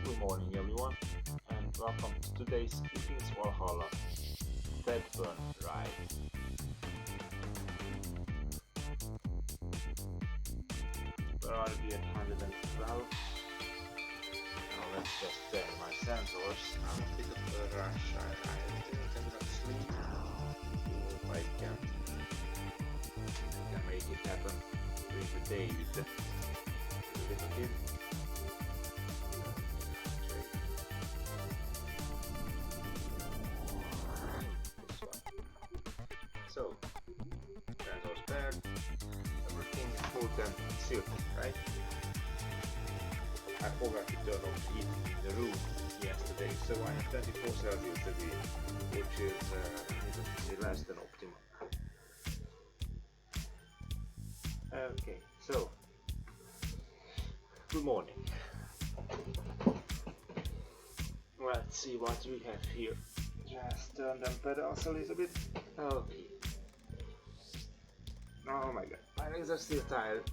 Good morning everyone, and welcome to today's Vikings Valhalla Fatburn ride. We're already at 112. Now let's just turn my sensors. I'm a bit of a rush. I think I cannot sleep. If I can make it happen during the day with the little kid. So, sensors paired, everything is smooth and silky, right? I forgot to turn on the heat in the room yesterday, so I have 24 Celsius degree, which is less than optimal. Okay, so, good morning. Let's see what we have here. Just turn them pedals a little bit. Okay. Oh my god, my legs are still tired.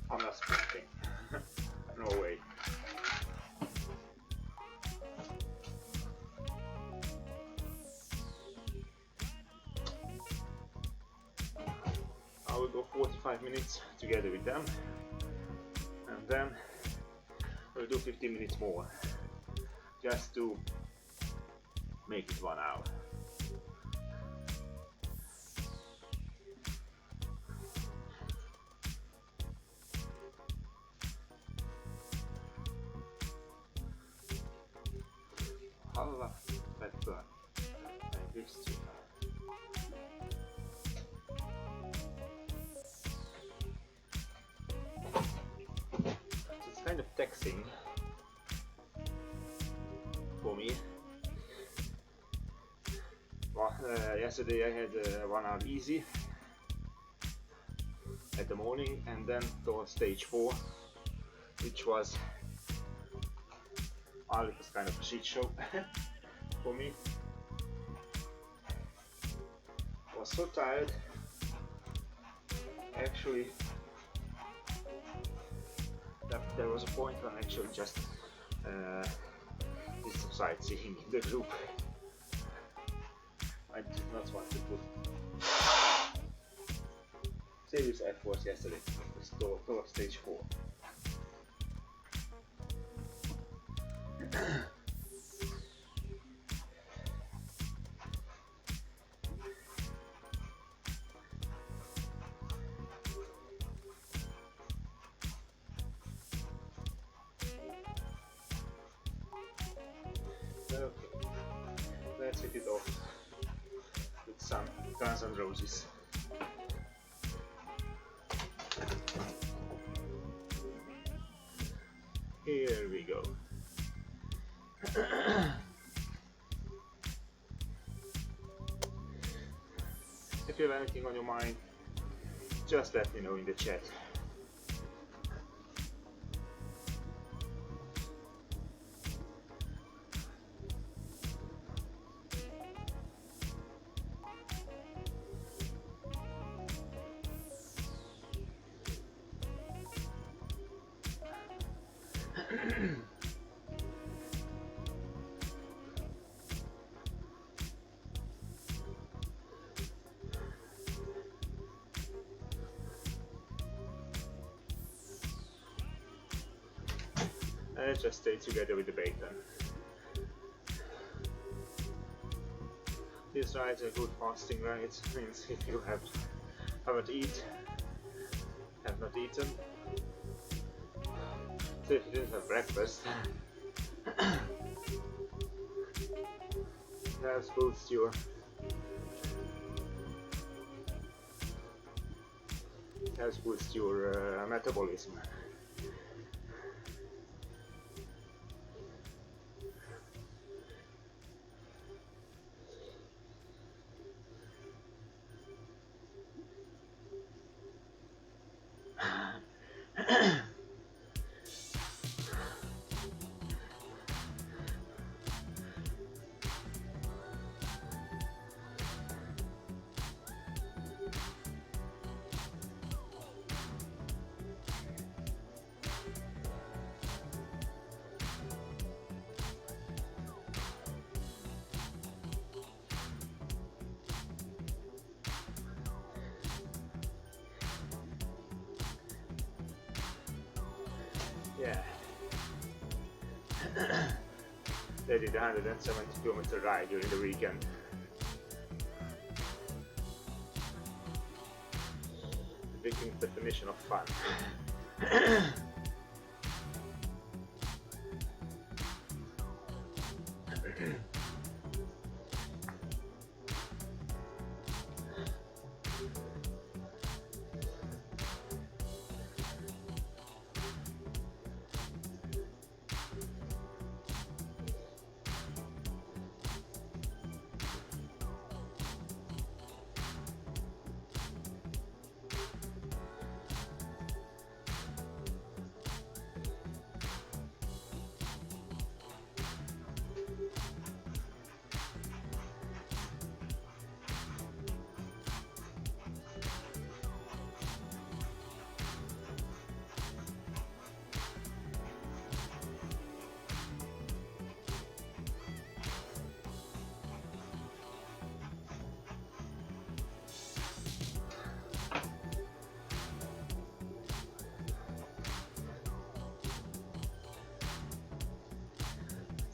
I'm not sprinting. No way. I will go 45 minutes together with them, and then we'll do 15 minutes more just to make it 1 hour. Valhalla, Fatburn, and Zwift. It's kind of taxing for me. Well, yesterday I had 1 hour easy at the morning, and then towards stage 4, which was it was kind of a shit show for me. I was so tired actually that there was a point when I actually just did some sightseeing in the group. I did not want to put serious efforts yesterday towards stage 4. Okay, let's hit it off with some Guns N' Roses. Here we go. If you have anything on your mind, just let me know in the chat. And just stay together with the bacon. This ride is a good fasting ride. It means if you have not eaten, so if you didn't have breakfast, that boosts your metabolism. Yeah. They did a 170-kilometer ride during the weekend. The Vikings' definition of fun.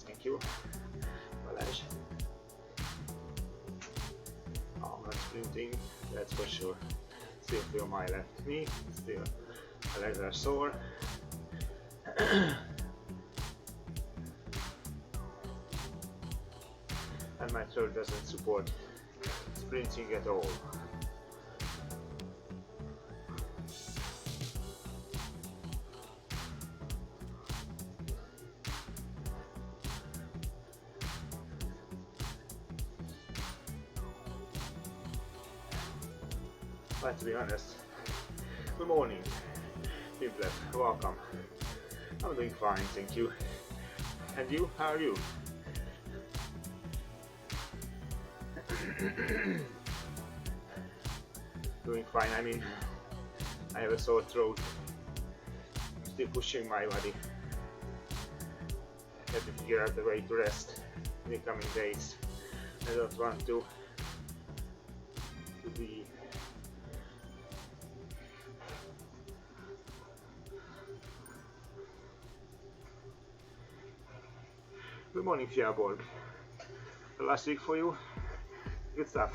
Thank you. Balázs. I'm not sprinting, that's for sure. Still feel my left knee, still my legs are sore. And my throat doesn't support sprinting at all. But to be honest, good morning, Pimplep, welcome. I'm doing fine, thank you. And you, how are you? Doing fine, I mean, I have a sore throat. I'm still pushing my body. I have to figure out a way to rest in the coming days. I don't want to be Good morning, Fjärborg. The last week for you, good stuff.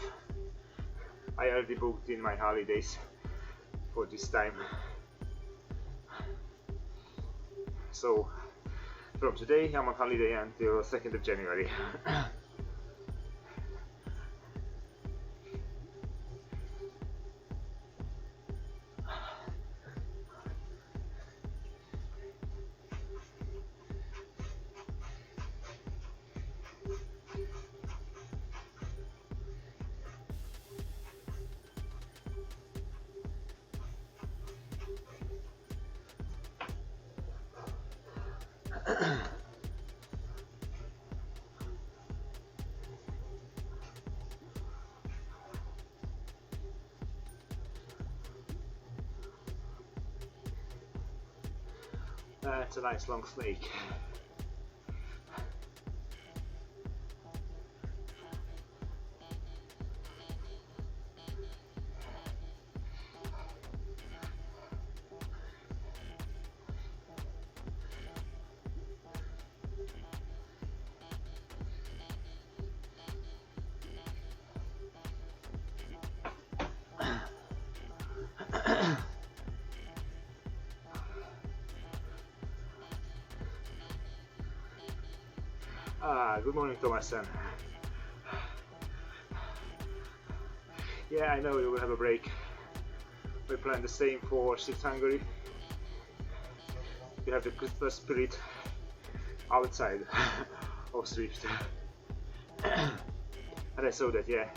I already booked in my holidays for this time. So, from today I'm on holiday until 2nd of January. That's a nice long snake. Good morning, Thomasen. Yeah, I know you will have a break. We plan the same for Zwift Hungary. We have the Christmas spirit outside of Zwift. And I saw that, yeah.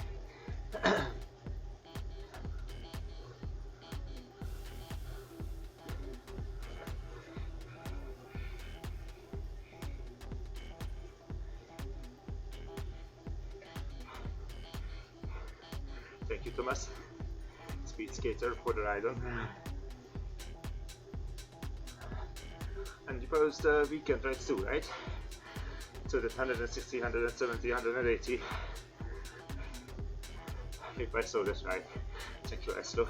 Thank you, Thomas. Speed skater for the ride on. And you post weekend rides too, right? So that 160, 170, 180. If I saw this right. Thank you, Eslo.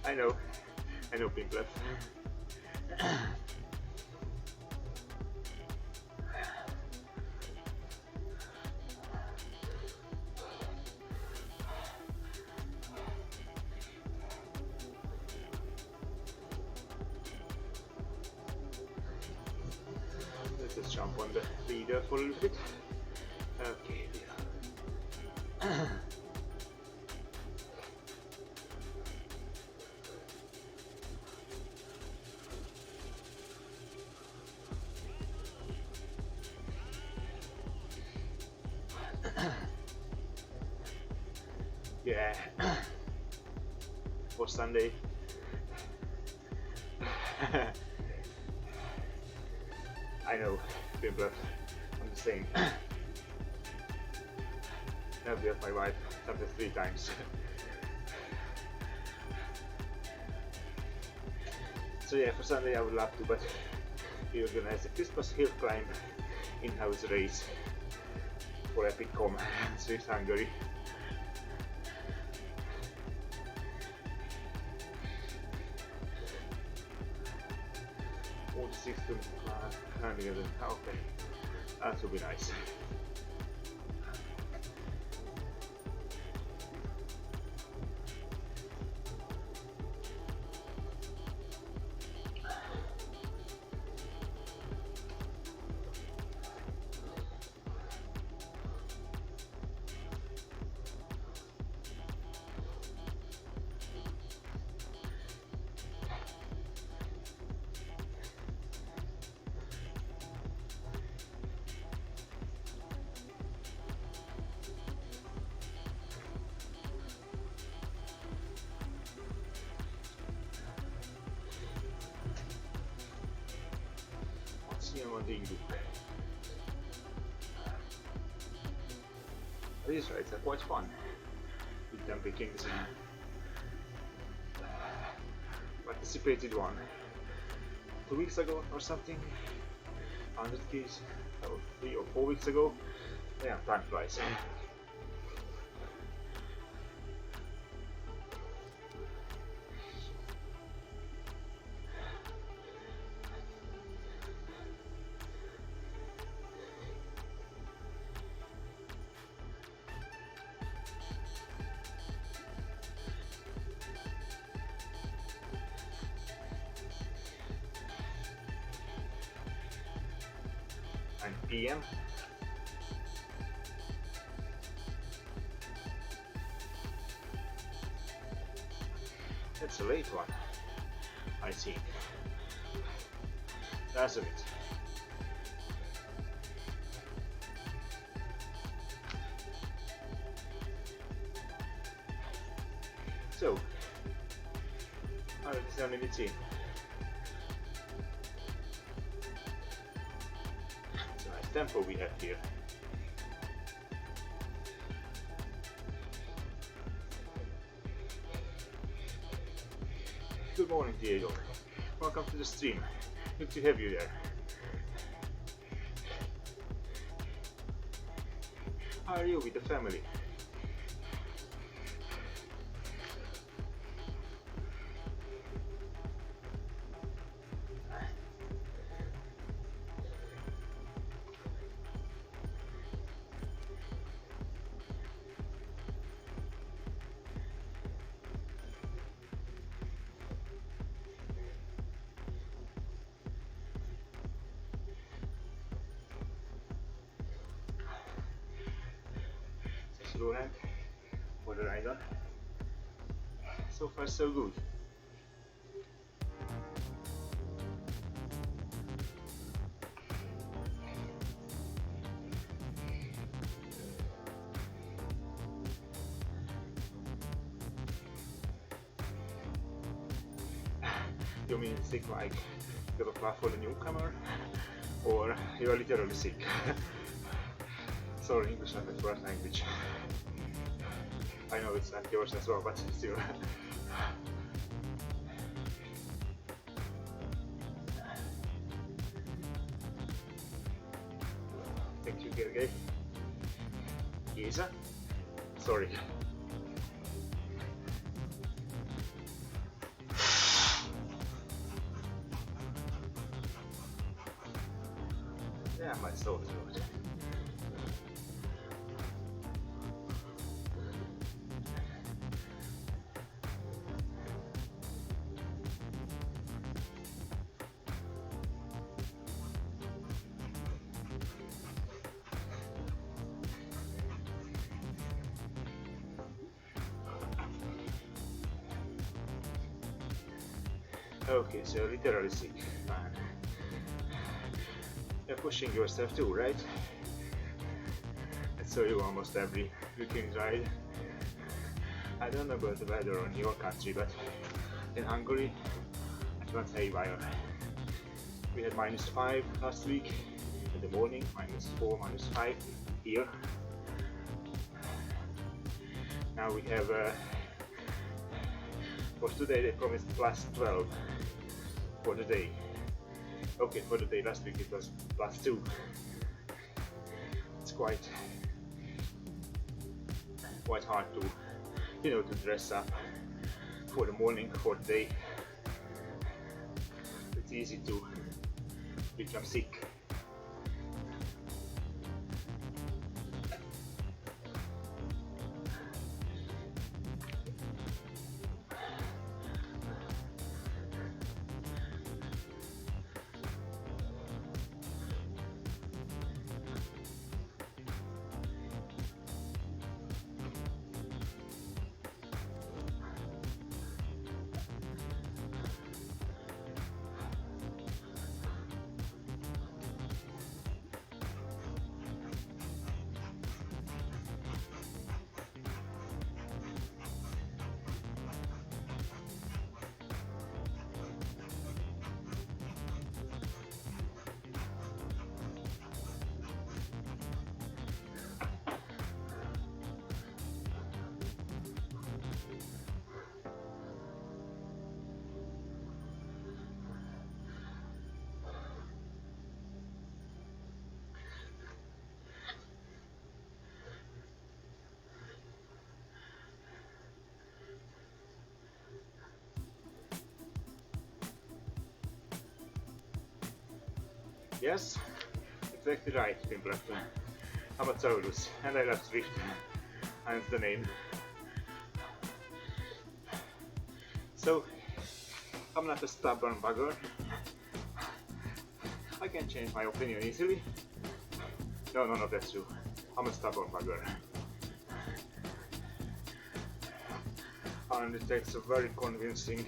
I know Pimplet. Let's just jump on the leader for a little bit. Okay. Yeah. For Sunday. I know, Pimplet. I'm the same. I've left my wife after 3 times. So yeah, for Sunday I would love to, but we organize a Christmas hill climb in-house race for Epic.com, Zwift Hungary. All the 6 to climbing again. Okay, that would be nice. These rides are quite fun with them Vikings. Participated one 2 weeks ago or something, 100 keys, or 3 or 4 weeks ago. Yeah, time flies. PM. That's a late one, I think. That's it. So, 170 minutes in. Tempo we have here. Good morning, Diego. Welcome to the stream. Good to have you there. How are you with the family? For the Ryzen. So far so good. You mean sick like you have a class for the newcomer? Or you are literally sick? Sorry, English is not my first language. I know it's not yours as well, but still. Thank you, Gergely. Isa? Sorry. Damn, my sore throat. Okay, so literally sick, man. You're pushing yourself too, right? I saw you almost every weekend ride. I don't know about the weather in your country, but in Hungary, it went haywire. We had -5 last week in the morning, -4, -5 here. Now we have, for today they promised +12 for the day. Okay, for the day last week it was +2. It's quite hard to, you know, to dress up for the morning, for the day. It's easy to become sick. Yes, exactly right, Pimpleton. I'm a Taurus, and I love Zwift, hence the name. So, I'm not a stubborn bugger. I can change my opinion easily. No, that's true. I'm a stubborn bugger. And it takes a very convincing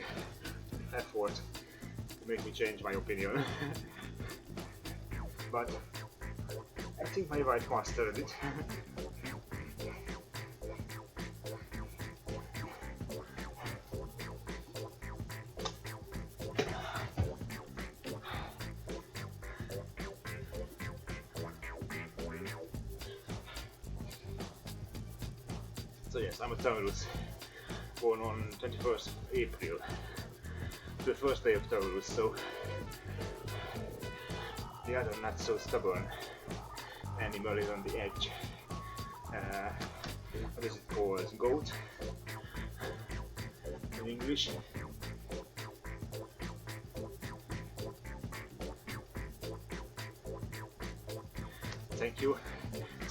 effort to make me change my opinion. But I think my wife mastered it. So yes, I'm a Taurus, born on 21st April, the first day of Taurus, so the other not so stubborn animal is on the edge. What is it called? Goat in English. Thank you,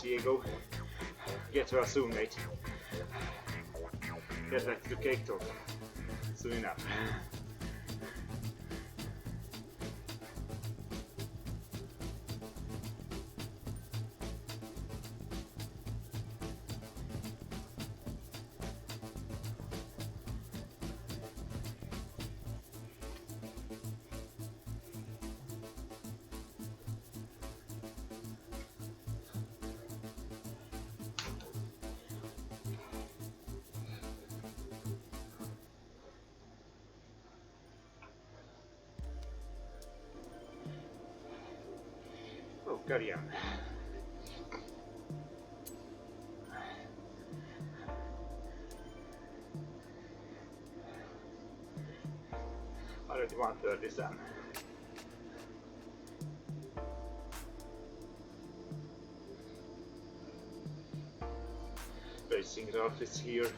Diego. Get well soon, mate. Get back to the cake talk soon enough. Oh, carry on. Already 1:30 sun. Racing Ralph is here.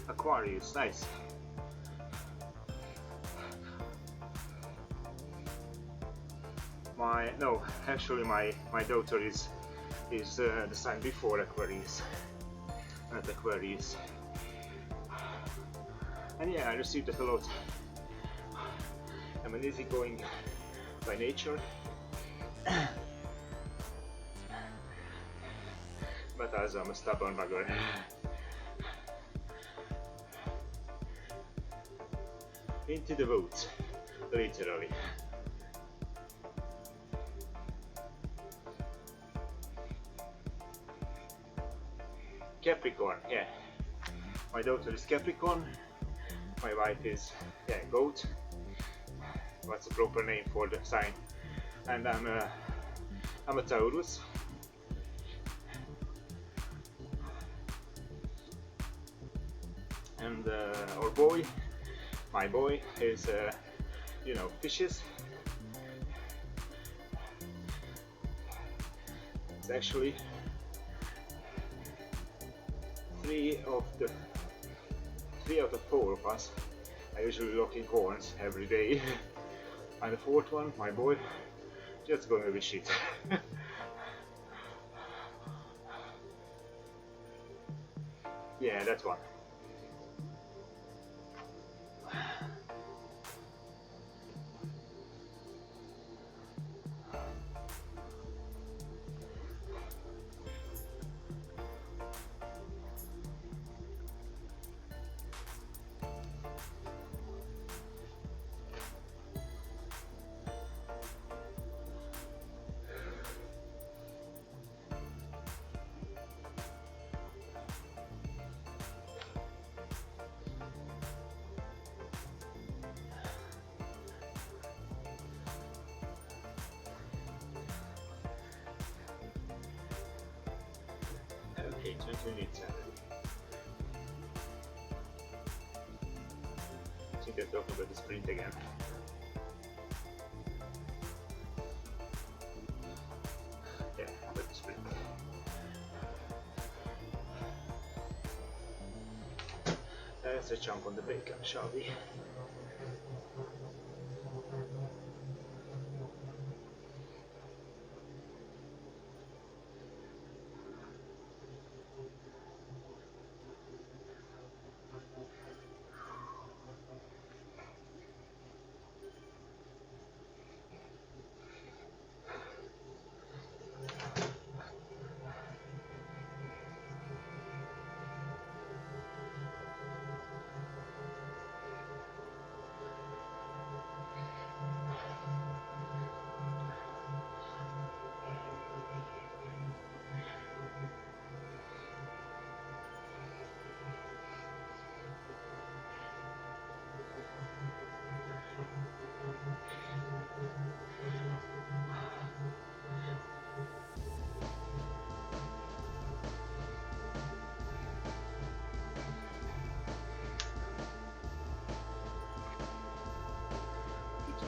Aquarius, nice. Actually my daughter is the sign before Aquarius, not Aquarius. And yeah, I received it a lot. I'm an easygoing by nature, but also I'm a stubborn bugger. Into the woods, literally. Capricorn, yeah. My daughter is Capricorn. My wife is, yeah, goat. What's the proper name for the sign? And I'm a Taurus. And our boy, my boy, is you know, fishes. It's actually three out of four of us are usually locking horns every day. And the fourth one, my boy, just gonna be shit. Yeah, that one. Okay, 20 minutes. I think they're talking about the sprint again. Yeah, about the sprint. Let's jump on the webcam, shall we?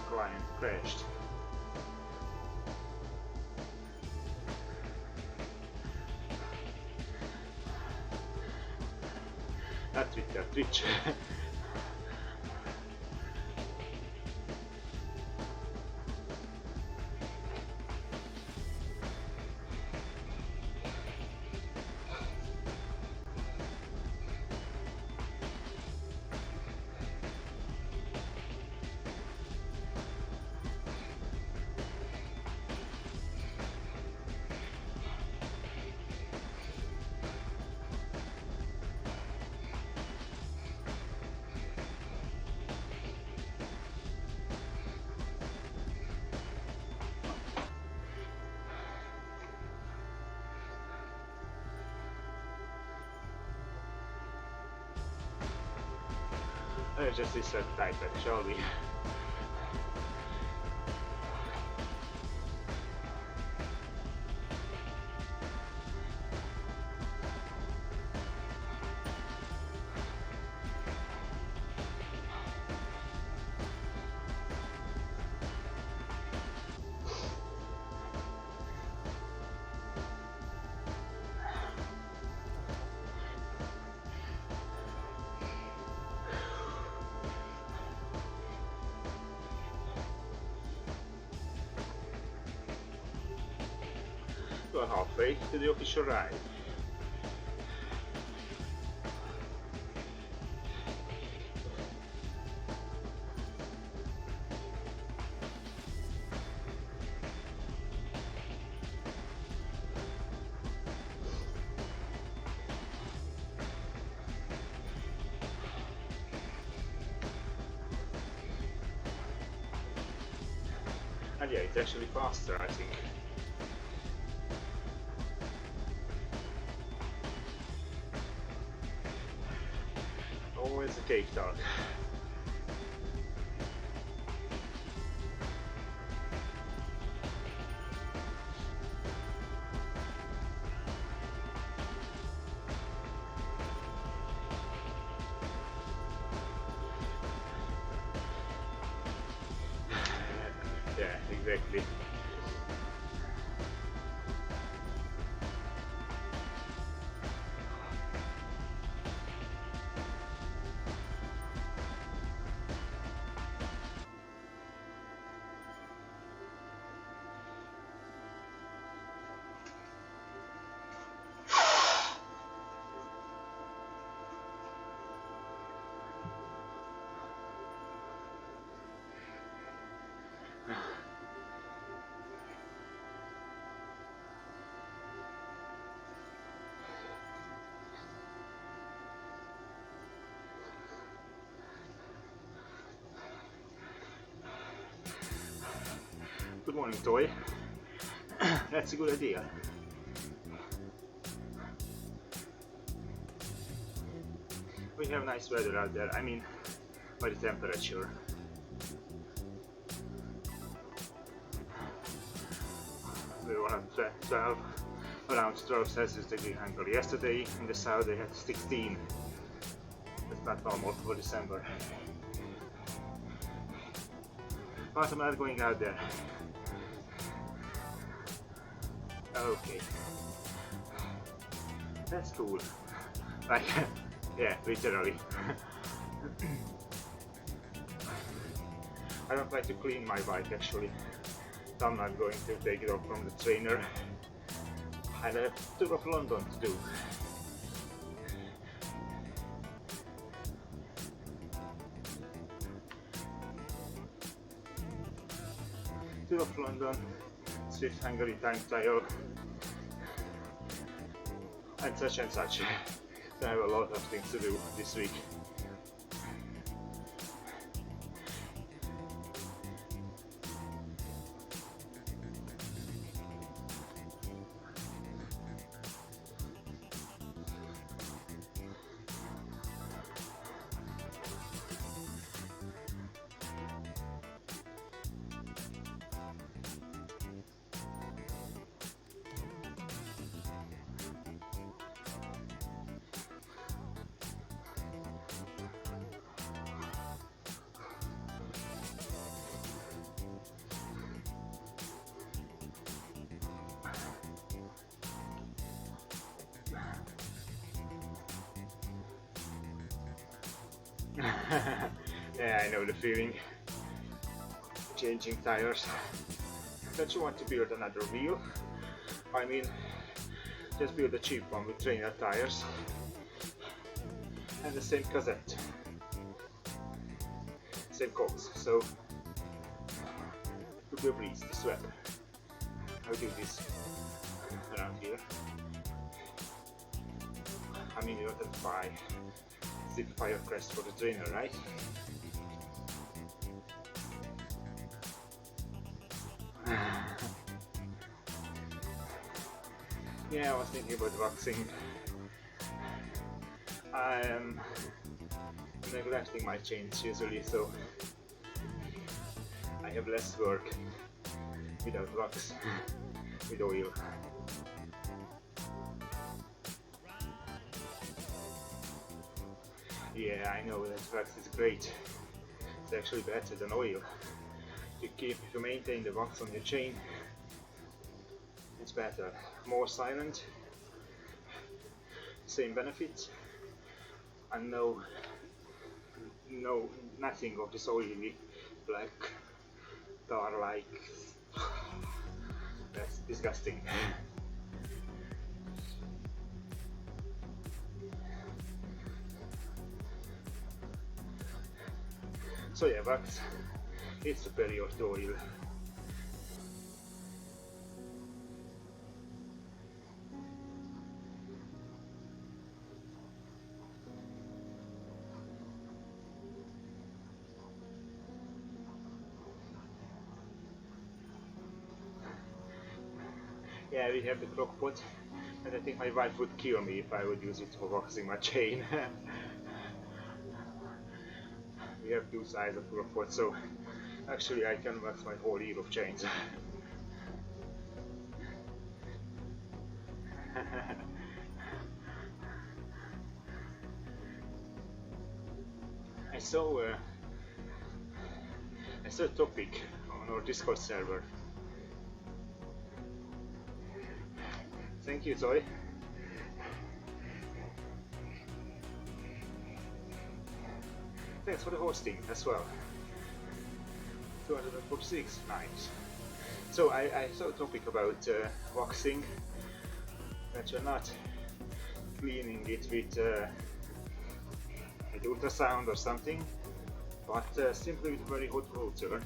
Client crashed. Not Twitter, Twitch. Let's just insert the iPad, shall we? about halfway to the official ride. And yeah, it's actually faster, I think. Always a cake talk. Yeah, exactly. Good morning, Toy. That's a good idea. We have nice weather out there, I mean, by the temperature. We were at 12, around 12 Celsius degree Hungary. Yesterday in the south they had 16. That's not normal for December. But I'm not going out there. Okay. That's cool. Like, yeah, literally. I don't like to clean my bike actually. So I'm not going to take it off from the trainer. I have a tour of London to do. Tour of London, Zwift Hungary time trial, and such and such. I have a lot of things to do this week. Yeah, I know the feeling. Changing tires. Don't you want to build another wheel? I mean, just build a cheap one with trainer tires and the same cassette, same cogs. So it would be a breeze to swap. I'll do this around here. I mean, you don't have to buy zip fire crest for the trainer, right? Yeah, I was thinking about waxing. I am neglecting my chains usually, so I have less work without wax, with oil. Yeah, I know that wax is great. It's actually better than oil. To maintain the wax on your chain, it's better. More silent, same benefits, and nothing of this oily black tar like. That's disgusting. So yeah, wax, it's superior to oil. Yeah, we have the crock pot, and I think my wife would kill me if I would use it for waxing my chain. We have two sides of crock pot, so actually I can wax my whole heap of chains. I saw a topic on our Discord server. Thank you, Zoe. Thanks for the hosting as well. 246, nice. So I saw a topic about waxing, that you're not cleaning it with ultrasound or something, but simply with very hot water,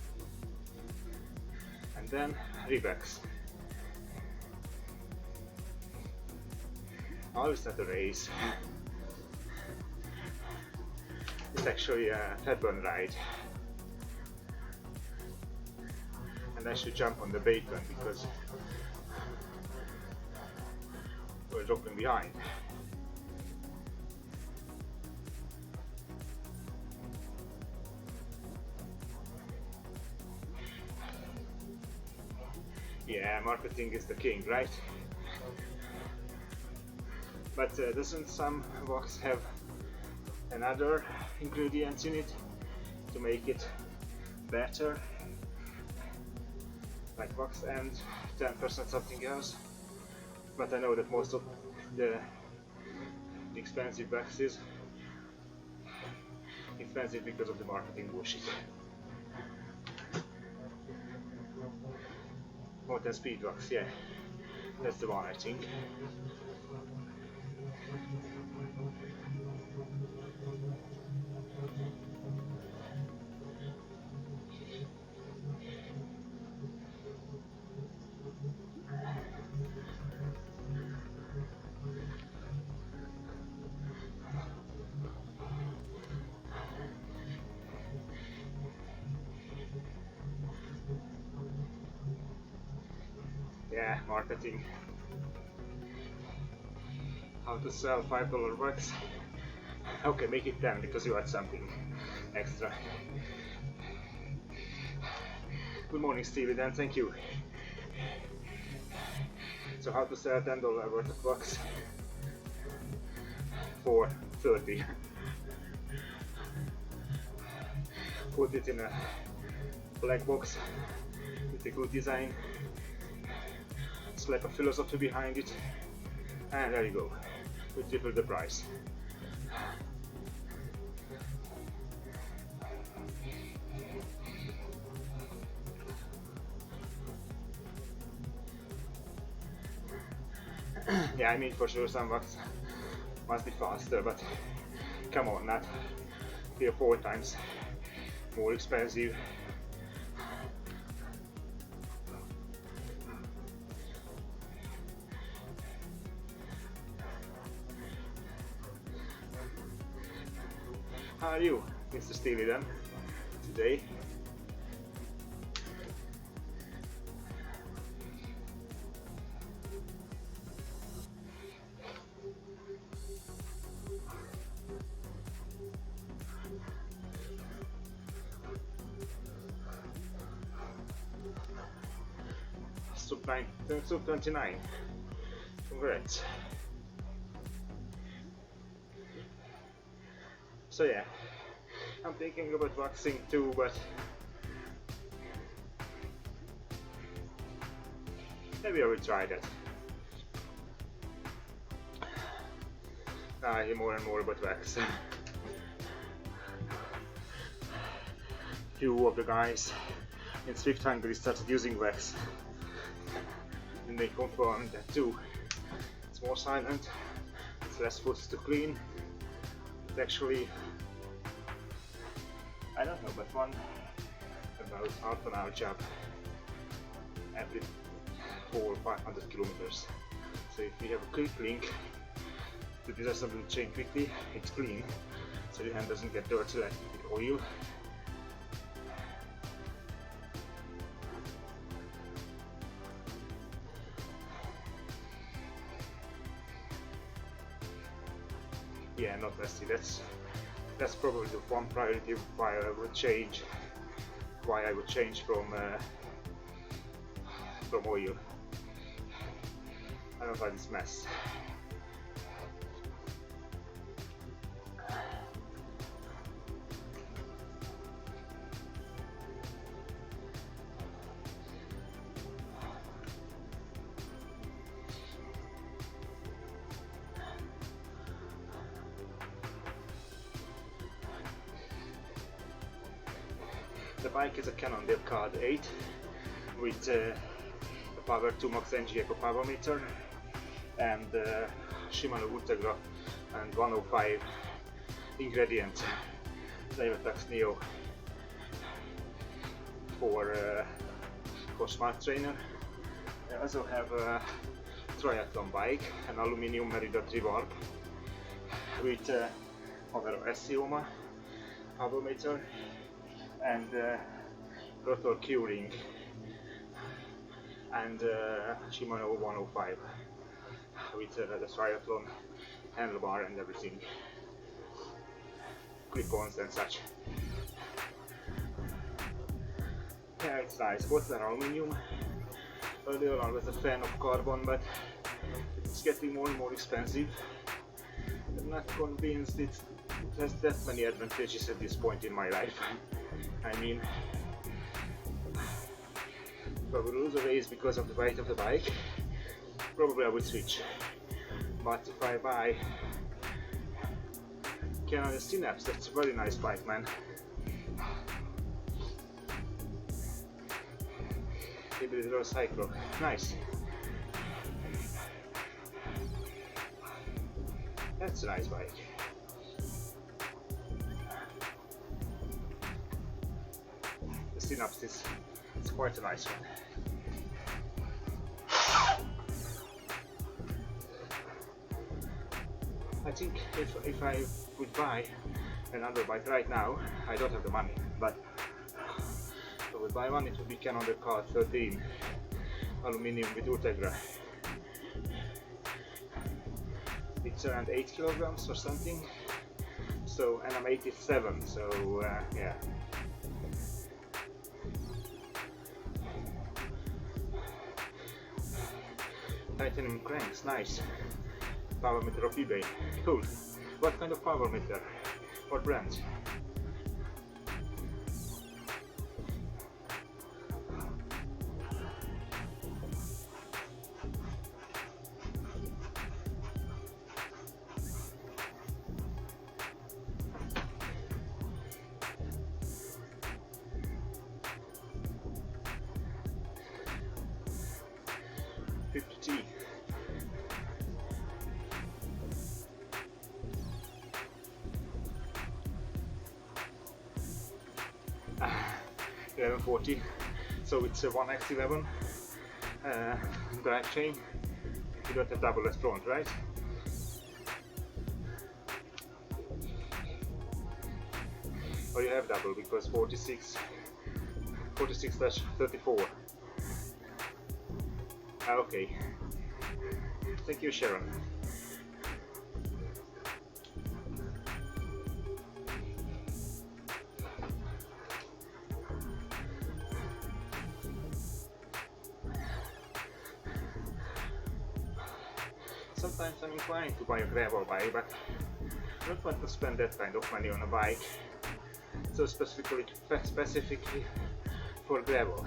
and then rewax. Always not a race. It's actually a Fatburn ride, and I should jump on the bacon because we're dropping behind. Yeah, marketing is the king, right? But doesn't some wax have another ingredients in it to make it better, like wax and 10% something else? But I know that most of the expensive waxes expensive because of the marketing bullshit. More than speed wax, yeah, that's the one I think. Yeah, marketing. How to sell $5 wax? Okay, make it 10 because you add something extra. Good morning, Stevie, then thank you. So how to sell $10 worth of wax for 30? Put it in a black box with a good design, slap a philosophy behind it, and there you go. We triple the price. Yeah, I mean for sure some wax must be faster, but come on, not 3 or 4 times more expensive. How are you, Mr. Steely Dan, today? Sub 29. Congrats. So yeah, I'm thinking about waxing too, but maybe I will try that. I hear more and more about wax. Few of the guys in Zwift Hungary started using wax, and they confirmed that too. It's more silent, it's less foot to clean. It's actually, I don't know, but one about half an hour job every 400 or 500 kilometers. So if you have a quick link to disassemble the chain quickly, it's clean, so your hand doesn't get dirty like with oil. Yeah, not messy. That's probably the one priority why I would change. Why I would change from oil. I don't like this mess. The bike is a Canon Card 8 with a Power2Max NGeco power meter and Shimano Ultegra and 105 ingredient Tacx Neo for smart trainer. I also have a triathlon bike, an aluminium Merida Trivarp with other Sioma power meter and rotor curing and Shimano 105 with the triathlon handlebar and everything, clip-ons and such. Yeah, it's nice. What's an aluminium? Earlier I was a fan of carbon, but it's getting more and more expensive. I'm not convinced it has that many advantages at this point in my life. I mean, if I would lose a race because of the weight of the bike, probably I would switch. But if I buy Canon Streamlabs, that's a very nice bike, man. Maybe the little cycle, nice. That's a nice bike. The Streamlabs is quite a nice one. I think if I would buy another bike right now, I don't have the money, but if I would buy one, it would be Canon Card 13 aluminium with Ultegra. It's around 8 kilograms or something, so, and I'm 87, so yeah. Titanium cranks, nice. Power meter of eBay, cool. What kind of power meter? What brand? T. 1140, so it's a 1x11 drive chain. You don't have double as front, right? Or you have double because 46/34. Okay. Thank you, Sharon. Sometimes I'm inclined to buy a gravel bike, but I don't want to spend that kind of money on a bike. So specifically for gravel.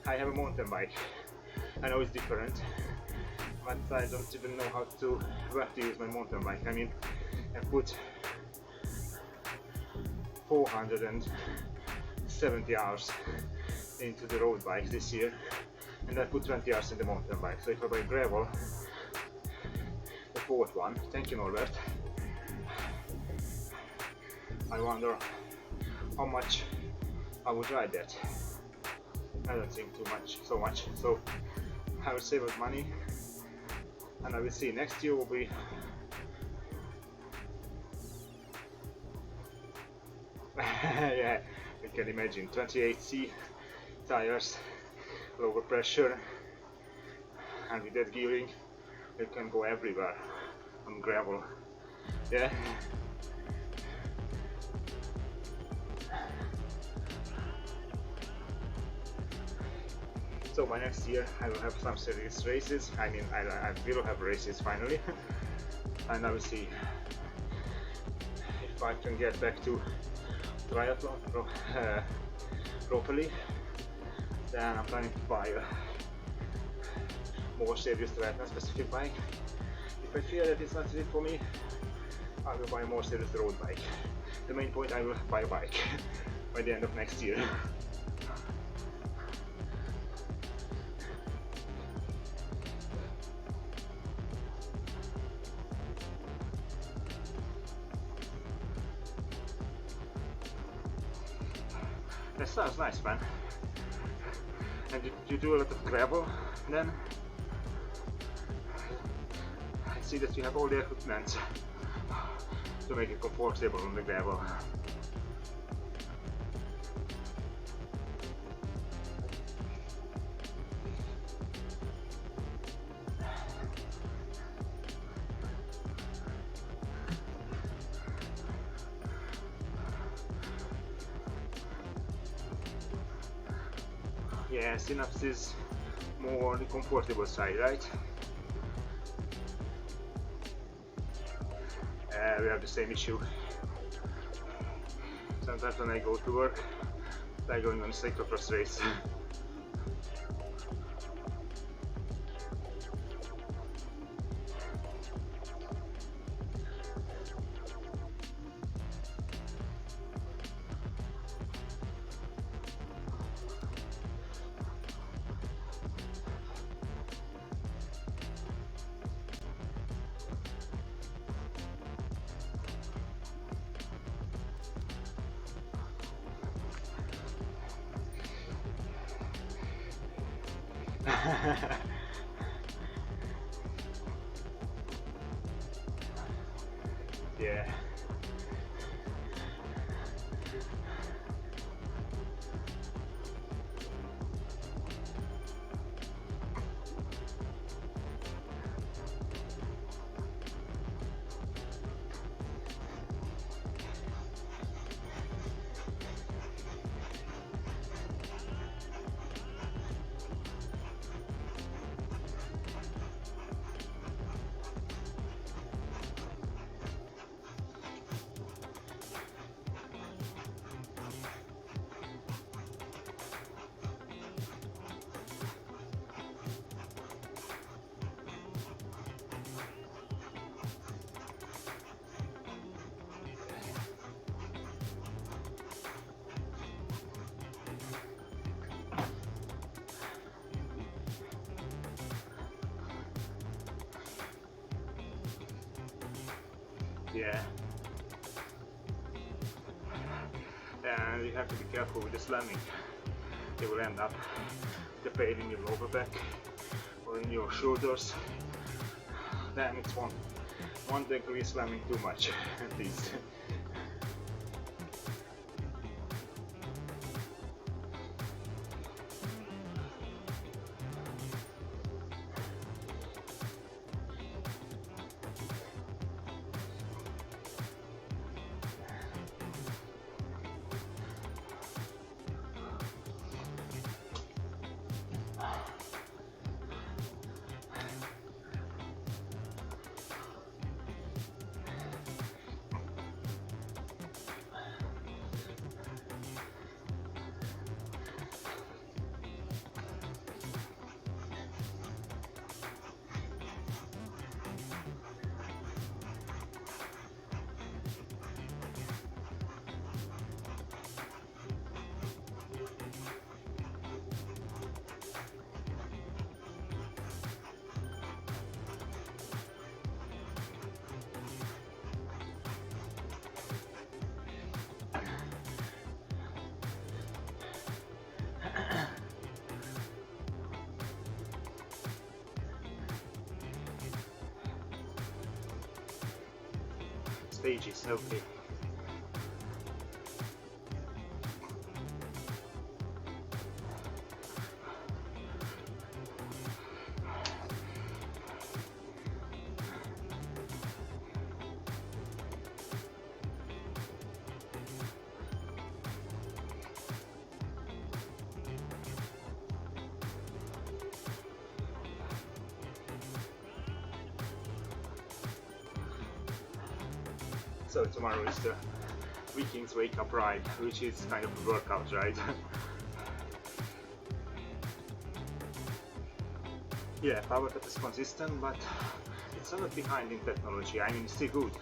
I have a mountain bike. I know it's different, but I don't even know where to use my mountain bike. I mean, I put 470 hours into the road bike this year, and I put 20 hours in the mountain bike. So if I buy gravel, the fourth one, thank you Norbert, I wonder how much I would ride that. I don't think so much. So I will save up money, and I will see. Next year will be yeah, you can imagine 28C tires, lower pressure, and with that gearing you can go everywhere on gravel. Yeah. So by next year I will have some serious races. I mean, I will have races finally, and I will see if I can get back to triathlon properly. Then I'm planning to buy a more serious triathlon specific bike. If I feel that it's not fit for me, I will buy a more serious road bike. The main point, I will buy a bike by the end of next year. That sounds nice, man. And you do a lot of gravel then? I see that you have all the equipment to make it comfortable on the gravel. Yeah, Synapse is more on the comfortable side, right? We have the same issue. Sometimes when I go to work, I'm going on a cyclocross race. Yeah. Yeah. And you have to be careful with the slamming. You will end up the pain in your lower back or in your shoulders. Then it's one degree slamming too much at least. stages, okay. So tomorrow is the Vikings wake up ride, which is kind of a workout ride. Yeah, Power2Max is consistent, but it's somewhat behind in technology. I mean, it's still good,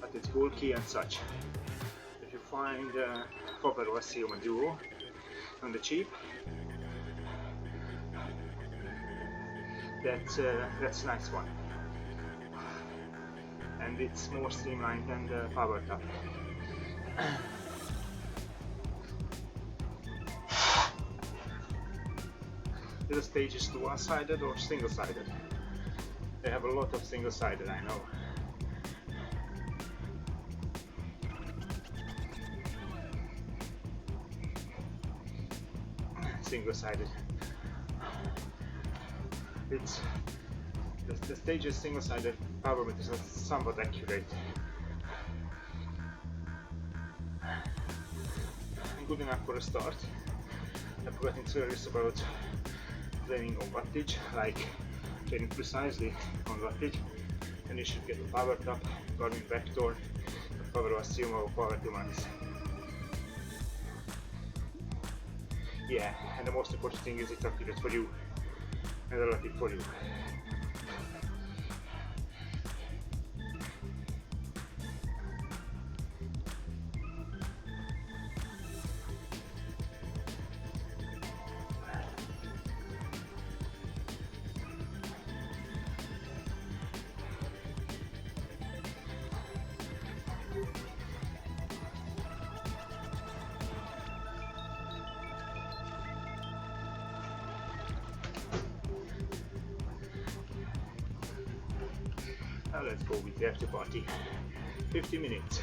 but it's bulky and such. If you find Fatburn Duo on the cheap, that's a nice one. And it's more streamlined than the Power2Max. The stage is dual-sided or single-sided. They have a lot of single-sided, I know. Single-sided. It's the stage is single-sided. Power2Max is somewhat accurate. Good enough for a start. I'm getting serious about training on wattage, like training precisely on wattage, and you should get a Power2Max, Garmin Vector, Power2Max or Power2Max. Yeah, and the most important thing is it's accurate for you and relative for you. Now let's go with the after party. 50 minutes.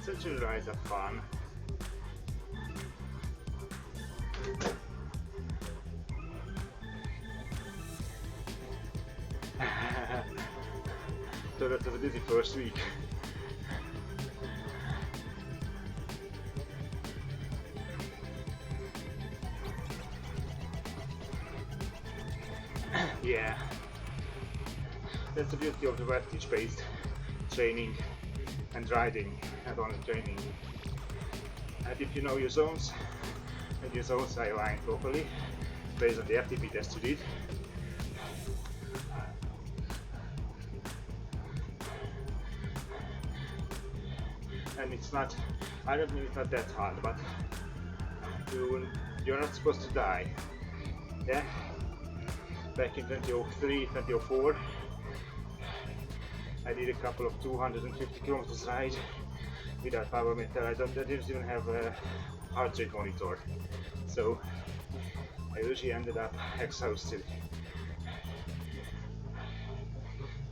Such rides are fun. So that was a busy first week. Yeah, that's the beauty of the wattage-based training and riding, and only training. And if you know your zones, and your zones are aligned properly, based on the FTP test you did, and it's not, I don't mean it's not that hard, but you're not supposed to die. Yeah? Back in 2003, 2004, I did a couple of 250 kilometers ride without power meter. I didn't even have a heart rate monitor, so I usually ended up exhausted.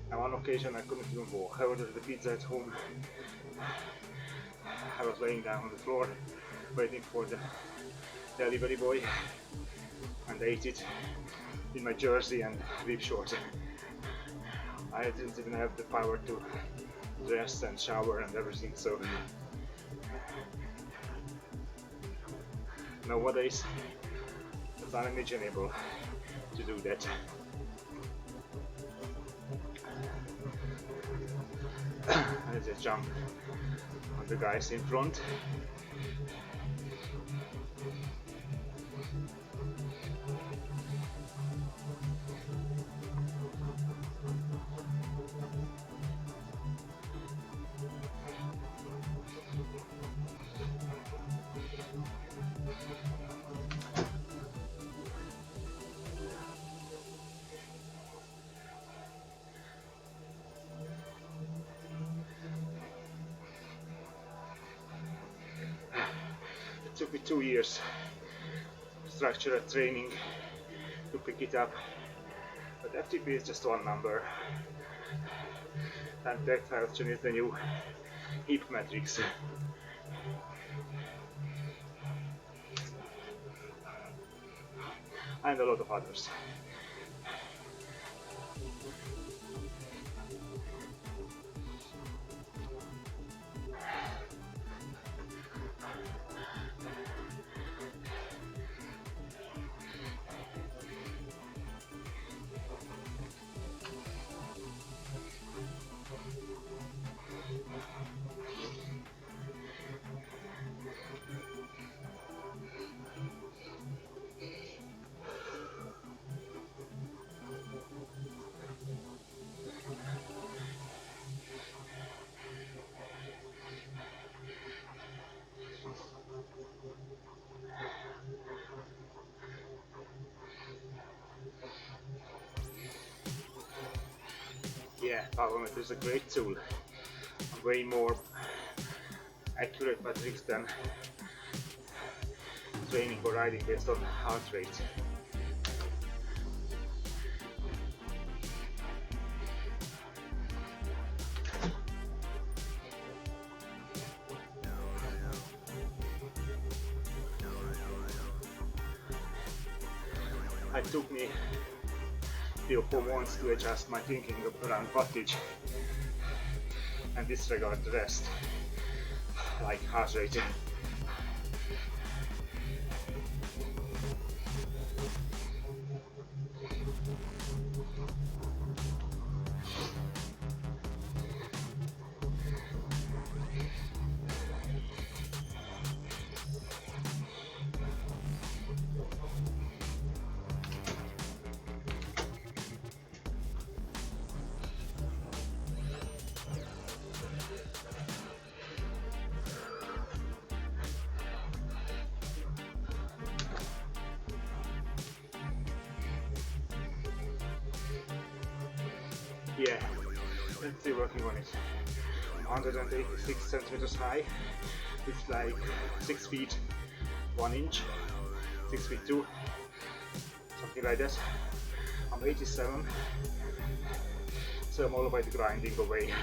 And on occasion I couldn't even walk. I ordered the pizza at home. I was laying down on the floor waiting for the delivery boy, and I ate it in my jersey and rib shorts. I didn't even have the power to dress and shower and everything, so nowadays it's unimaginable to do that. I just jump on the guys in front. took me 2 years structured training to pick it up, but FTP is just one number, and tactile oxygen is the new heap matrix. And a lot of others. Yeah, Power2Max is a great tool. Way more accurate metrics than training or riding based on heart rate. It took me 3 or 4 months to adjust my thinking around wattage and disregard the rest, like heart rate. Yeah, I'm still working on it. 186 centimeters high. It's like 6 feet 1 inch, 6 feet 2, something like that. I'm 87, so I'm all about the grinding away.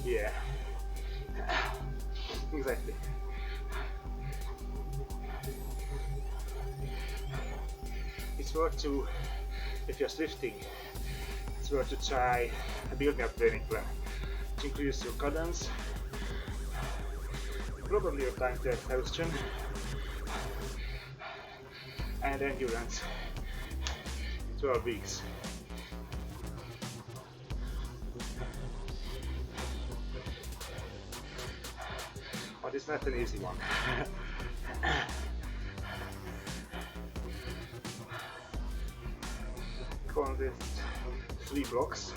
Yeah, exactly. It's worth to, if you're Zwifting, it's worth to try a build-up training plan to increase your cadence, probably your time to exhaustion, and endurance in 12 weeks. But it's not an easy one. Consists 3 blocks,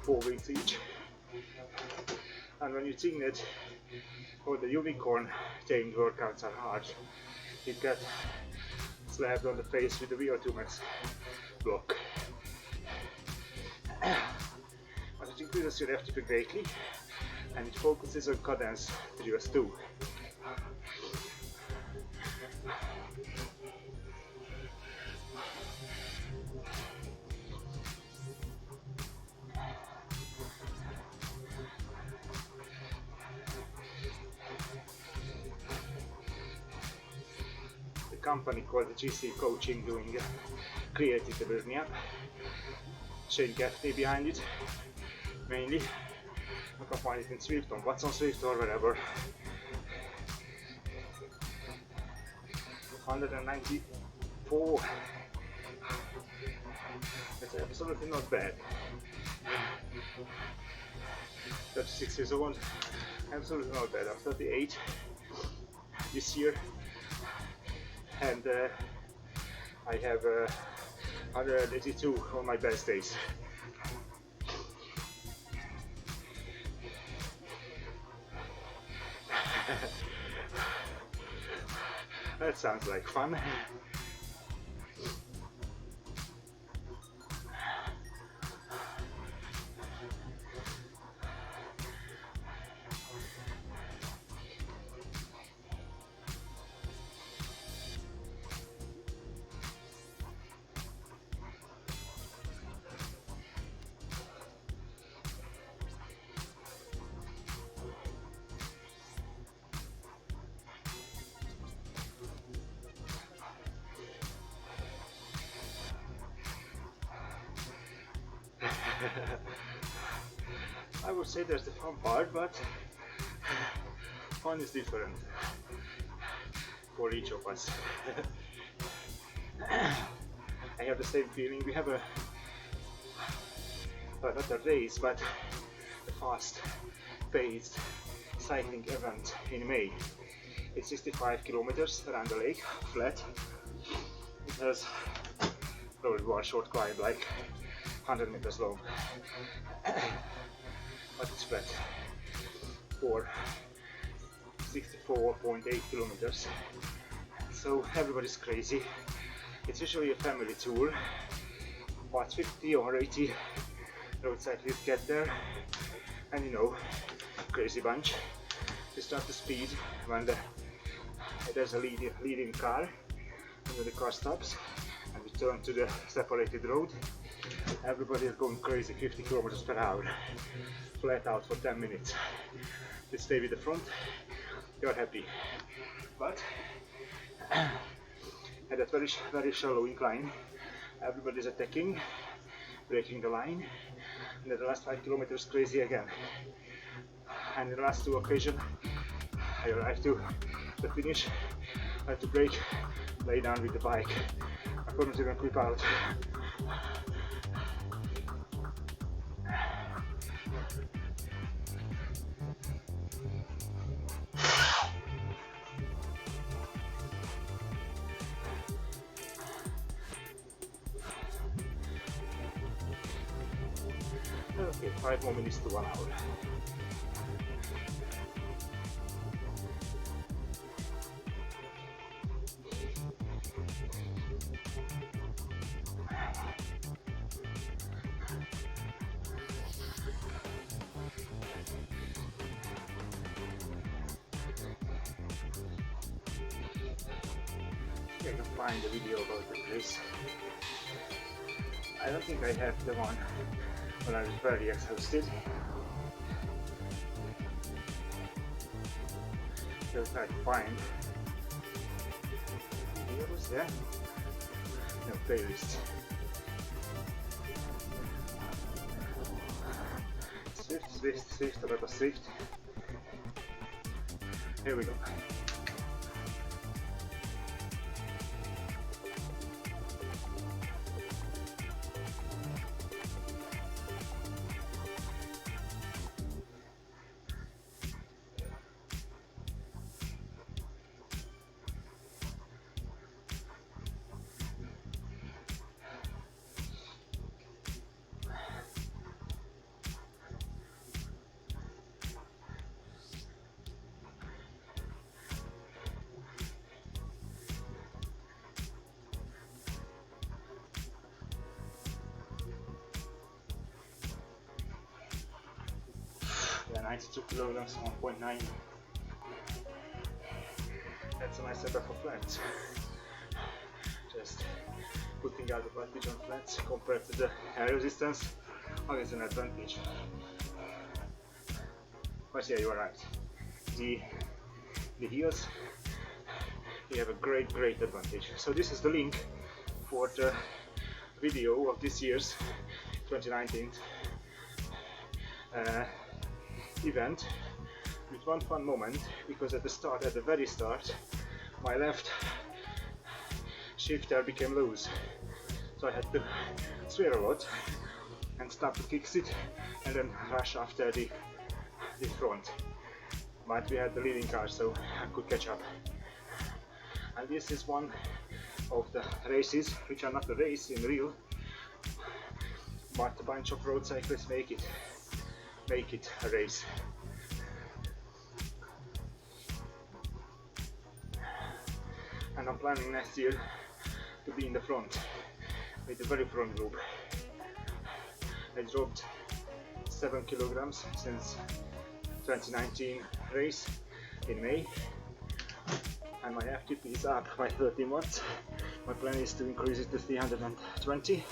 4 weeks each, and when you think that all the unicorn tamed workouts are hard, you get slapped on the face with the Power2Max block. But it increases your FTP greatly, and it focuses on cadence reduce too. Company called the GC Coaching created the building app. Shane Gaffney behind it, mainly. You can find it in Zwift, on What's on Zwift or wherever. 194. That's absolutely not bad. 36 years old, absolutely not bad. I'm 38 this year. And I have 182 on my best days. That sounds like fun. I would say there's the fun part, but fun is different for each of us. I have the same feeling. We have not a race, but a fast-paced cycling event in May. It's 65 kilometers around the lake, flat. It has probably one short climb, like 100 meters long, but it's flat for 64.8 kilometers. So everybody's crazy. It's usually a family tour, but 50 or 80 road cyclists get there, and you know, crazy bunch. They start to speed when there's a leading car, and when the car stops and we turn to the separated road, everybody is going crazy, 50 kilometers per hour, flat out for 10 minutes. They stay with the front, you're happy. But at that very shallow incline, everybody's attacking, breaking the line, and at the last 5 kilometers crazy again. And in the last two occasions, I arrived to the finish, I had to brake, lay down with the bike. I couldn't even clip out. Okay, 5 more minutes to 1 hour. I can find the video about the place. I don't think I have the one when I was very exhausted. I'll try to find videos, yeah? No, playlist. Zwift. Here we go. Yeah, 92 kilograms, 1.9. That's a nice setup for flats. Just putting out the advantage on flats compared to the air resistance, always an advantage. But yeah, you are right. The heels, you have a great advantage. So this is the link for the video of this year's 2019 event, with one fun moment, because at the very start, my left shifter became loose, so I had to swear a lot and stop to fix it and then rush after the front. But we had the leading car, so I could catch up. And this is one of the races which are not a race in real, but a bunch of road cyclists make it a race. And I'm planning next year to be in the front, with the very front group. I dropped 7 kilograms since 2019 race in May, and my FTP is up by 13 watts. My plan is to increase it to 320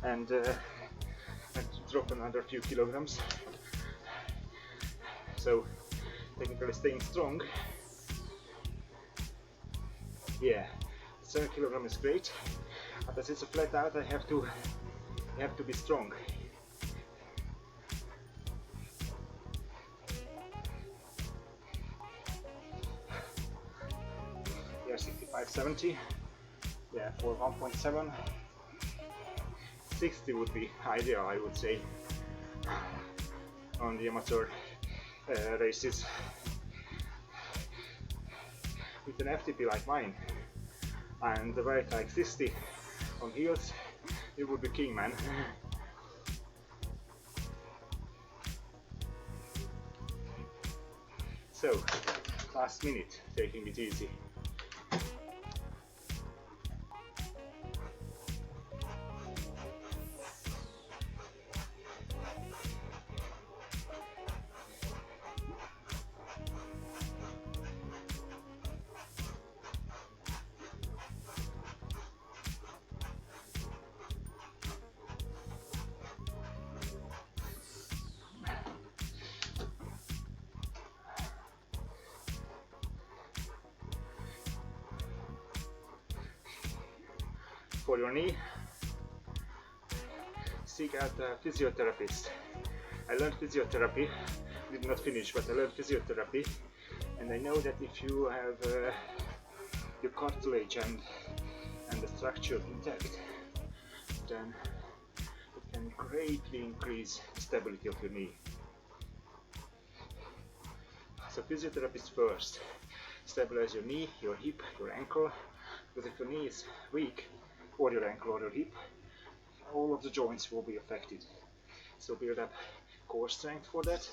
and drop another few kilograms. So technically staying strong. Yeah, 7 kilograms is great, but as it's a flat out, I have to be strong. 70. Yeah, for 1.7. 60 would be ideal, I would say, on the amateur races. With an FTP like mine and the very tight 60 on heels, it would be king, man. So, last minute, taking it easy. For your knee, seek out a physiotherapist. I learned physiotherapy, did not finish, but I learned physiotherapy, and I know that if you have your cartilage and the structure intact, then it can greatly increase the stability of your knee. So physiotherapist first, stabilize your knee, your hip, your ankle, because if your knee is weak, or your ankle or your hip, all of the joints will be affected. So build up core strength for that.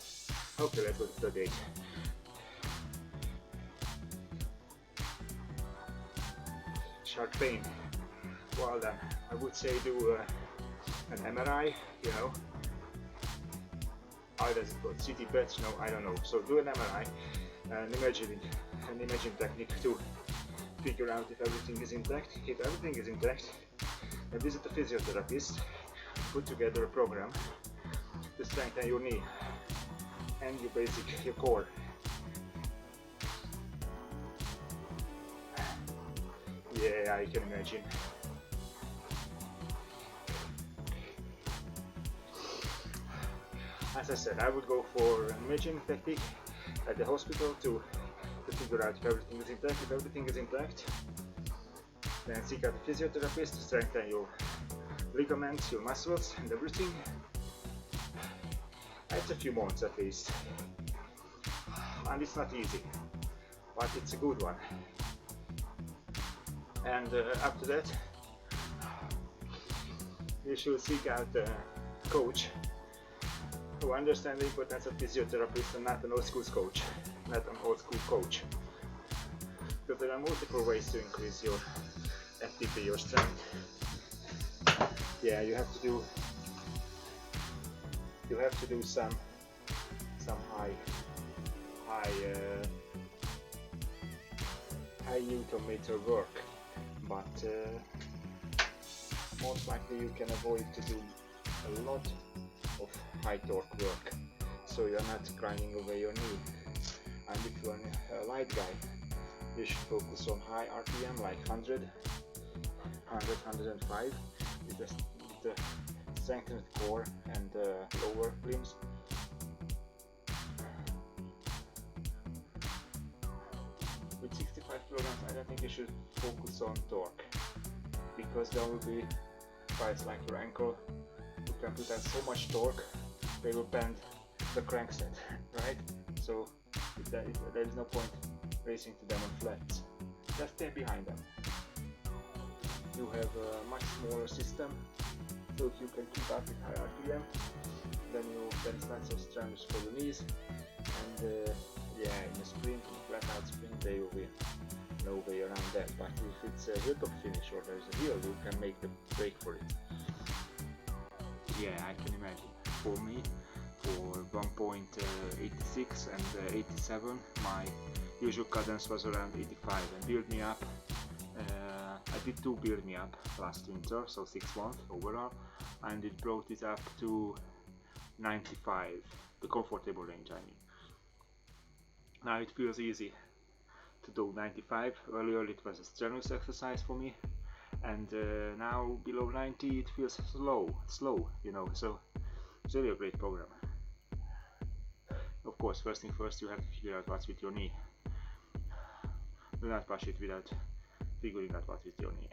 Okay, let's go to 38. Sharp pain. Well done. I would say do an MRI, you know. How does it go? CT PET? No, I don't know. So do an MRI, an imaging technique to figure out if everything is intact. If everything is intact, then visit a physiotherapist, put together a program to strengthen your knee and your core. Yeah, I can imagine. As I said, I would go for an imaging technique at the hospital to figure out if everything is intact. If everything is intact, then seek out a physiotherapist to strengthen your ligaments, your muscles and everything. It's a few months at least, and it's not easy, but it's a good one. And after that, you should seek out a coach who understands the importance of physiotherapist and not an old school coach. Because there are multiple ways to increase your FTP, your strength. Yeah, you have to do some high Newton meter work, but most likely you can avoid to do a lot of high torque work, so you're not grinding away your knee. And if you're a light guy, you should focus on high RPM like 100, 105 with the strengthened core and lower limbs. With 65 kilograms, I don't think you should focus on torque, because there will be guys like your ankle who can put out so much torque they will bend the crankset, right? So there is no point racing to them on flats. Just stay behind them. You have a much smaller system, so if you can keep up with high RPM, then it's not so strenuous for your knees. And yeah, in a sprint, flat out sprint, there will be no way around that. But if it's a hilltop finish or there's a hill, you can make the break for it. Yeah, I can imagine. For me, for 1.86 and 87, my usual cadence was around 85, and build me up. I did 2 build me up last winter, so 6 months overall, and it brought it up to 95, the comfortable range I mean. Now it feels easy to do 95, earlier it was a strenuous exercise for me, and now below 90 it feels slow, you know, so it's really a great program. Of course, first thing first, you have to figure out what's with your knee. Do not push it without figuring out what with your knee.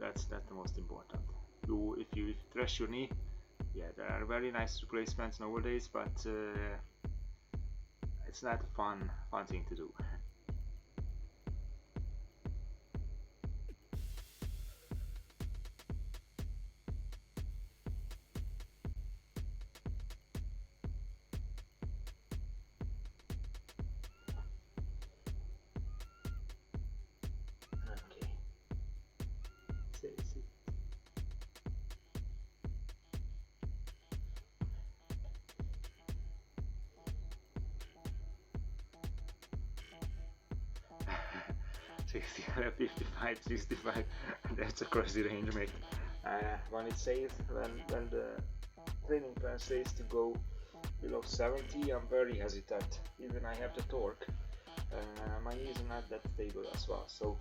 That's the most important. If you thrash your knee, yeah, there are very nice replacements nowadays, but it's not a fun thing to do. Okay. 55, 65, that's a crazy range, mate. When it says, when the training plan says to go below 70, I'm very hesitant. Even I have the torque, my knees are not that stable as well, so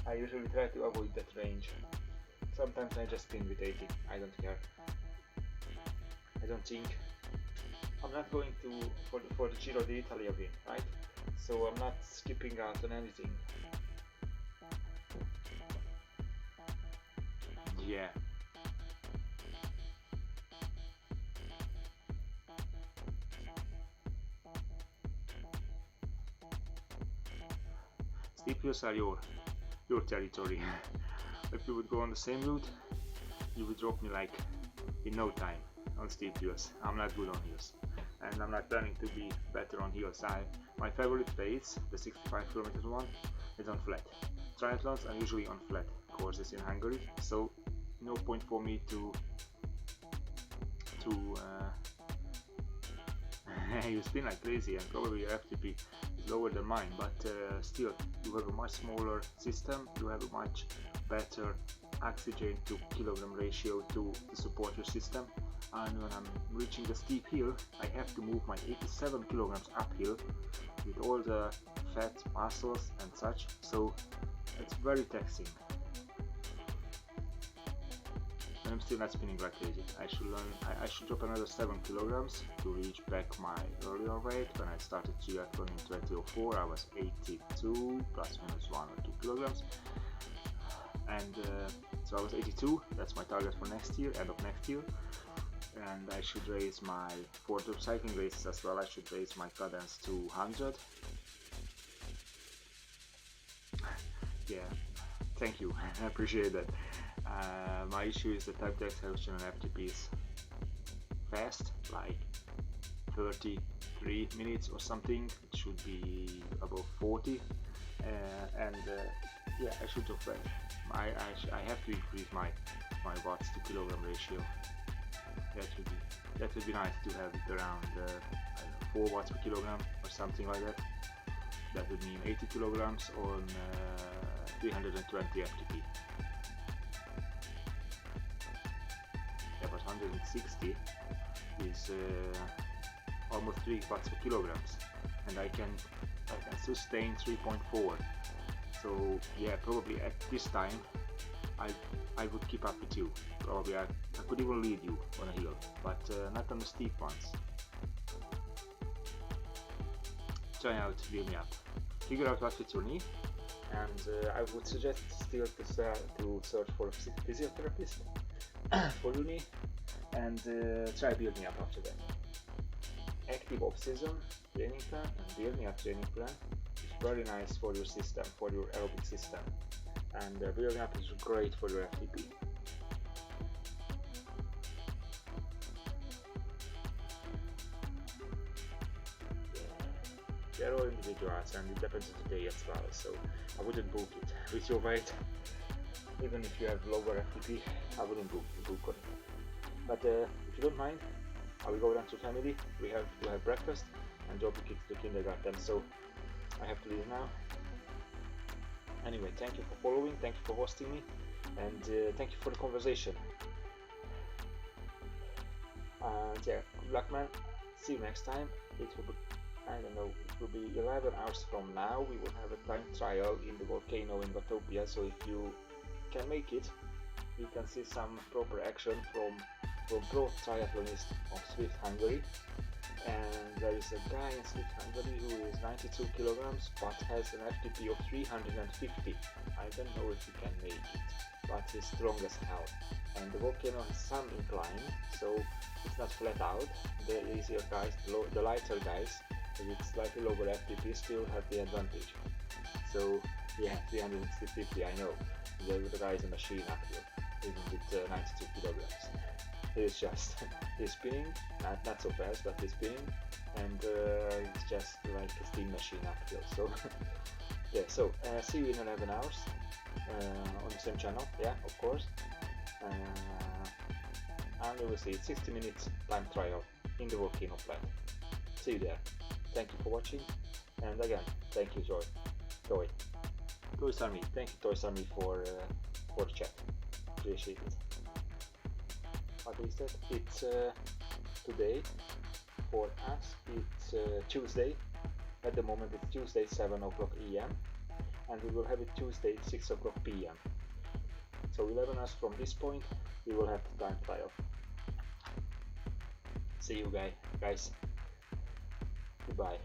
I usually try to avoid that range. Sometimes I just spin with 80, I don't care. I don't think I'm not going to for the Giro d'Italia win, right? So I'm not skipping out on anything. Yeah. Steep hills are your territory. If you would go on the same route, you would drop me like in no time on steep hills. I'm not good on hills, and I'm not planning to be better on hills. My favorite race, the 65km one, is on flat. Triathlons are usually on flat courses in Hungary, so no point for me to you spin like crazy, and probably your FTP is lower than mine, but still you have a much smaller system, you have a much better oxygen to kilogram ratio to support your system, and when I'm reaching the steep hill I have to move my 87 kilograms uphill with all the fat, muscles and such, so it's very taxing. And I'm still not spinning like crazy. I should drop another 7 kilograms to reach back my earlier weight. When I started triathlon in 2004 I was 82 plus minus 1 or 2 kilograms, and so I was 82. That's my target for next year, end of next year. And I should raise my, for the cycling races as well, I should raise my cadence to 100. Yeah, thank you, I appreciate that. My issue is the type to exhaustion and FTP is fast, like 33 minutes or something. It should be above 40, yeah, I should drop that. I have to increase my watts to kilogram ratio. That would be nice to have it around 4 watts per kilogram or something like that. That would mean 80 kilograms on 320 FTP. Yeah, but 160 is almost 3 watts per kilograms, and I can sustain 3.4. So yeah, probably at this time I would keep up with you. Probably I could even lead you on a hill, but not on the steep ones. Try out, build me up. Figure out what fits your knee, and I would suggest still to search for a physiotherapist for your knee, and try build me up after that. Active off-season training plan and build me up training plan is very nice for your system, for your aerobic system, and building up is great for your FTP. They're all individuals, and it depends on the day as well, so I wouldn't book it with your weight. Even if you have lower FTP, I wouldn't book on it. But if you don't mind, I will go down to family. We have to have breakfast and drop the kids to kindergarten, so I have to leave now. Anyway, thank you for following, thank you for hosting me, and thank you for the conversation. And yeah, good luck, man. See you next time. It will be, I don't know, it will be 11 hours from now. We will have a time trial in the volcano in Vatopia, so if you can make it, you can see some proper action from pro triathlonist of Zwift Hungary, and there is a guy in Switzerland who is 92 kilograms but has an FTP of 350. I don't know if he can make it, but he's strong as hell. And the volcano has some incline, so it's not flat out. The easier guys, the lighter guys, with slightly lower FTP still have the advantage. So yeah, 350, I know. The guy is a machine uphill, even with 92 kilograms. He's just, he's spinning, not so fast, but he's spinning, and it's just like a steam machine uphill. So yeah, so see you in 11 hours on the same channel, yeah, of course. And you will see 60 minutes time trial in the volcano flat. See you there. Thank you for watching, and again, thank you Toys Army. Thank you Toys Army for the chat. Appreciate it. What is that? It's today for us. It's Tuesday. At the moment it's Tuesday 7 o'clock AM, and we will have it Tuesday 6 o'clock PM. So 11 hours from this point we will have the time trial. See you guys. Goodbye.